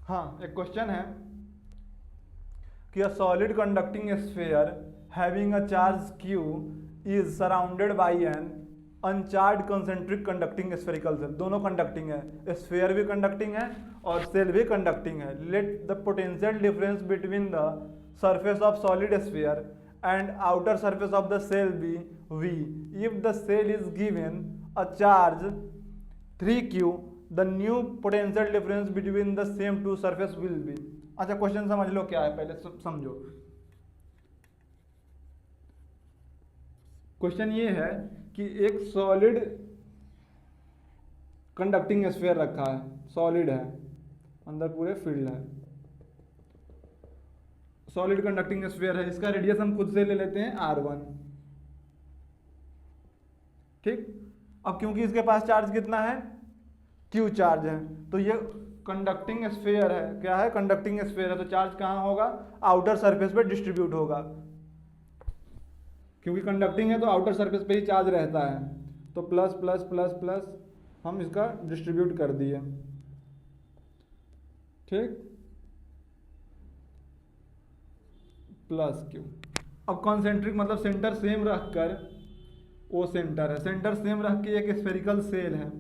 हाँ, एक क्वेश्चन है कि a solid conducting sphere having a charge q is surrounded by an uncharged concentric conducting spherical shell. दोनों conducting है, sphere भी कंडक्टिंग है और सेल भी कंडक्टिंग है। Let the potential difference between the surface of solid sphere and outer surface of the shell be v if the cell is given a charge 3q the new potential difference between the same two surface will be। अच्छा, question समझ लो क्या है, पहले समझो। Question ये है कि एक सॉलिड कंडक्टिंग स्फीयर रखा है, सॉलिड है, अंदर पूरे फील्ड है, सॉलिड कंडक्टिंग स्फीयर है। इसका रेडियस हम खुद से ले लेते हैं r1, ठीक। अब क्योंकि इसके पास चार्ज कितना है, q चार्ज है, तो ये कंडक्टिंग स्फीयर है। क्या है, कंडक्टिंग स्फीयर है, तो चार्ज कहाँ होगा, आउटर सरफेस पे डिस्ट्रीब्यूट होगा। क्योंकि कंडक्टिंग है तो आउटर सरफेस पे ही चार्ज रहता है, तो प्लस प्लस प्लस प्लस हम इसका डिस्ट्रीब्यूट कर दिए, ठीक, प्लस q। अब कॉन्सेंट्रिक मतलब सेंटर सेम रखकर, वो सेंटर है, सेंटर सेम रख के एक स्फेरिकल सेल है,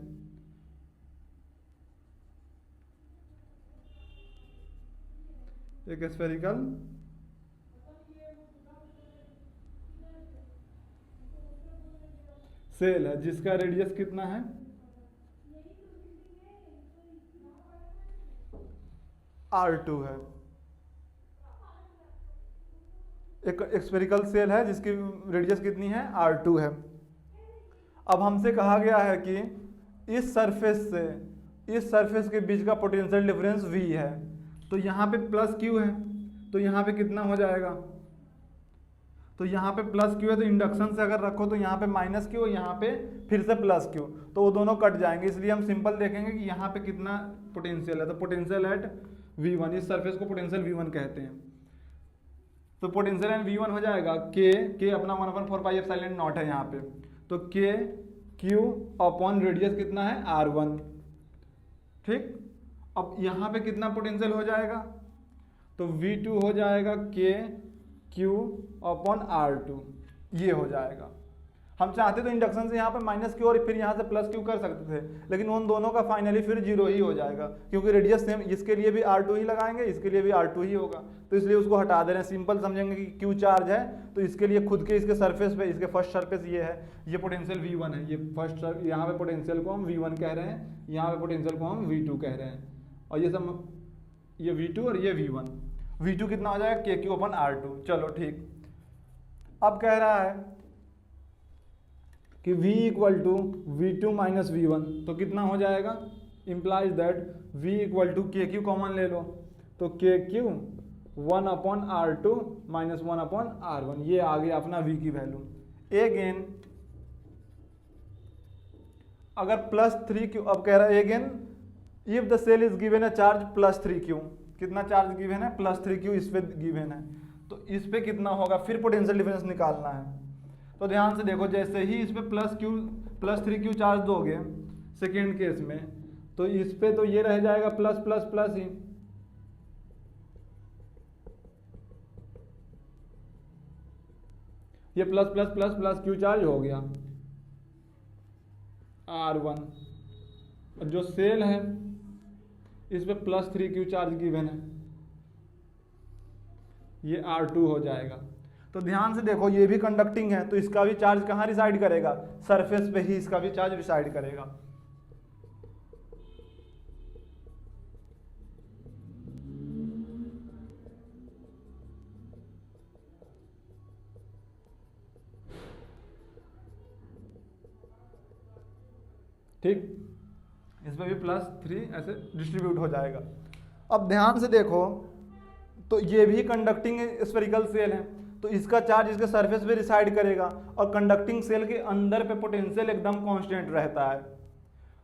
एक स्फेरिकल सेल है जिसका रेडियस कितना है, r2 है। एक स्फेरिकल सेल है जिसकी रेडियस कितनी है, r2 है। अब हमसे कहा गया है कि इस सरफेस के बीच का पोटेंशियल डिफरेंस v है, तो यहाँ पे प्लस q है, तो यहाँ पे कितना हो जाएगा, तो यहाँ पे प्लस q है, तो इंडक्शन से अगर रखो तो यहाँ पे माइनस q, यहाँ पे फिर से प्लस q, तो वो दोनों कट जाएंगे। इसलिए हम सिंपल देखेंगे कि यहाँ पे कितना पोटेंशियल है, तो पोटेंशियल एट v1, इस सरफेस को पोटेंशियल v1 कहते हैं। तो पोटेंशियल एट v1 हो जाएगा k अपना 1/4πε0 है यहाँ पे, तो k q अपॉन रेडियस कितना है, r1, ठीक। अब यहाँ पे कितना पोटेंशियल हो जाएगा, तो v2 हो जाएगा k q अपॉन r2, ये हो जाएगा। हम चाहते तो इंडक्शन से यहाँ पे माइनस q और फिर यहाँ से प्लस q कर सकते थे, लेकिन उन दोनों का फाइनली फिर जीरो ही हो जाएगा, क्योंकि रेडियस सेम, इसके लिए भी r2 ही लगाएंगे, इसके लिए भी r2 ही होगा, तो इसलिए उसको हटा दे रहे हैं। सिंपल समझेंगे कि q चार्ज है, तो इसके लिए खुद के इसके सरफेस पे, इसके फर्स्ट सरफेस ये है, ये पोटेंशियल v1 है, ये फर्स्ट, यहाँ पे पोटेंशियल को हम v1 कह रहे हैं, यहाँ पे पोटेंशियल को हम v2 कह रहे हैं, और ये सब, ये v2 और ये v1, v2 कितना हो जाएगा, k q अपन r2। चलो ठीक। अब कह रहा है कि v equal to v2 minus v1, तो कितना हो जाएगा, implies that v equal to k q common ले लो, तो के क्यू 1/r2 माइनस 1/r1, ये आ गया अपना v की वैल्यू। अगेन अगर प्लस 3q, अब कह रहा है again if the shell is given a charge plus 3q, कितना चार्ज गिवन है, प्लस 3q इस पे गिवन है, तो इस पे कितना होगा, फिर पोटेंशियल डिफरेंस निकालना है। तो ध्यान से देखो, जैसे ही इस पे प्लस 3q चार्ज दोगे सेकेंड केस में, तो इस पे तो ये रह जाएगा प्लस प्लस प्लस ही, ये plus plus plus plus q charge हो गया r1, और जो सेल है इस पे प्लस 3q चार्ज गिवन है, ये r2 हो जाएगा। तो ध्यान से देखो, ये भी कंडक्टिंग है, तो इसका भी चार्ज कहाँ रिसाइड करेगा, सरफेस पे ही इसका भी चार्ज रिसाइड करेगा। ठीक, इस पे भी प्लस 3 ऐसे डिस्ट्रीब्यूट हो जाएगा। अब ध्यान से देखो, तो ये भी कंडक्टिंग स्फेरिकल सेल है, तो इसका चार्ज इसके सरफेस पे रिसाइड करेगा, और कंडक्टिंग सेल के अंदर पे पोटेंशियल एकदम कांस्टेंट रहता है।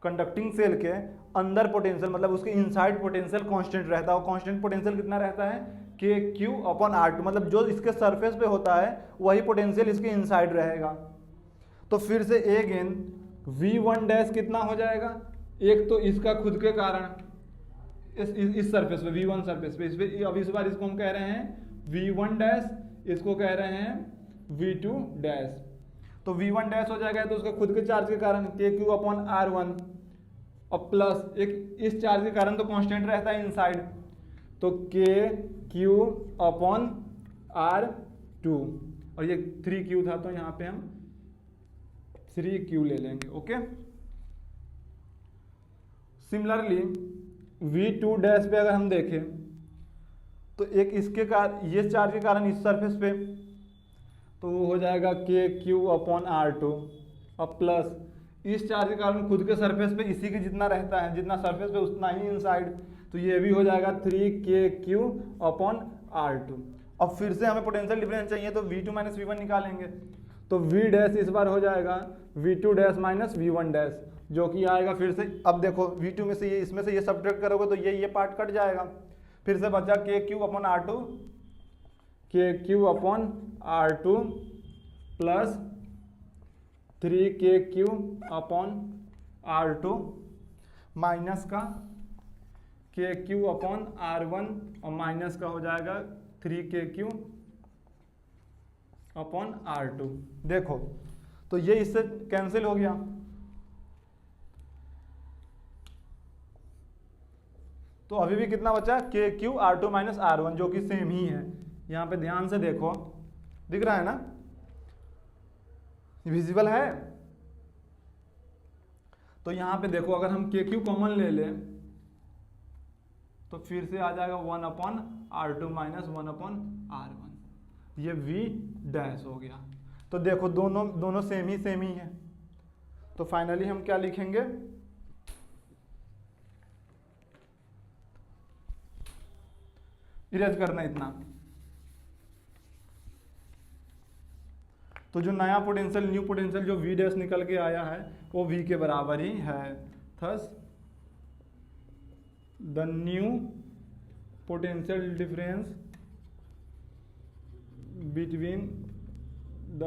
कंडक्टिंग सेल के अंदर पोटेंशियल मतलब उसके इनसाइड पोटेंशियल कांस्टेंट रहता है, और कांस्टेंट पोटेंशियल कितना रहता है, के क्यू अपॉन r2, मतलब जो इसके सरफेस पे होता है वही पोटेंशियल इसके इनसाइड रहेगा। तो फिर से अगेन v1 डैश कितना हो जाएगा, एक तो इसका खुद के कारण इस सरफेस पे V1 सरफेस पे, इस पे अब इस बार इसको हम कह रहे हैं V1 डैश, इसको कह रहे हैं V2 डैश। तो V1 डैश हो जाएगा तो उसके खुद के चार्ज के कारण KQ/R1 और प्लस एक इस चार्ज के कारण तो कांस्टेंट रहता है इनसाइड, तो KQ/R2 और ये 3Q था तो यहाँ पे हम 3Q ले लेंगे। ओके, सिमिलरली V2 डैश पे अगर हम देखें तो एक इसके कारण ये चार्ज के कारण इस सरफेस पे तो वो हो जाएगा KQ/R2 और प्लस इस चार्ज के कारण खुद के सरफेस पे इसी के जितना रहता है, जितना सरफेस पे उतना ही इनसाइड, तो ये भी हो जाएगा 3KQ/R2। अब फिर से हमें पोटेंशियल डिफरेंस चाहिए तो V2 माइनस V1 निकालेंगे, तो V डैश इस बार हो जाएगा V2 dash minus V1 dash, जो कि आएगा फिर से, अब देखो V2 में से ये इसमें से ये सब्ट्रैक्ट करोगे तो ये पार्ट कट जाएगा, फिर से बचा KQ/R2 प्लस 3KQ/R2 माइनस का KQ/R1 और माइनस का हो जाएगा 3KQ/R2। देखो तो ये इससे कैंसिल हो गया, तो अभी भी कितना बचा KQ/R2 माइनस R1 जो कि सेम ही है। यहाँ पे ध्यान से देखो, दिख रहा है ना, विजिबल है। तो यहाँ पे देखो अगर हम KQ कॉमन ले लें तो फिर से आ जाएगा 1/R2 माइनस 1/R1, ये V डैश हो गया। तो देखो दोनों सेम ही है, तो फाइनली हम क्या लिखेंगे, इरेज करना इतना, तो जो नया पोटेंशियल न्यू पोटेंशियल जो V डैश निकल के आया है वो V के बराबर ही है। Thus the new potential difference between the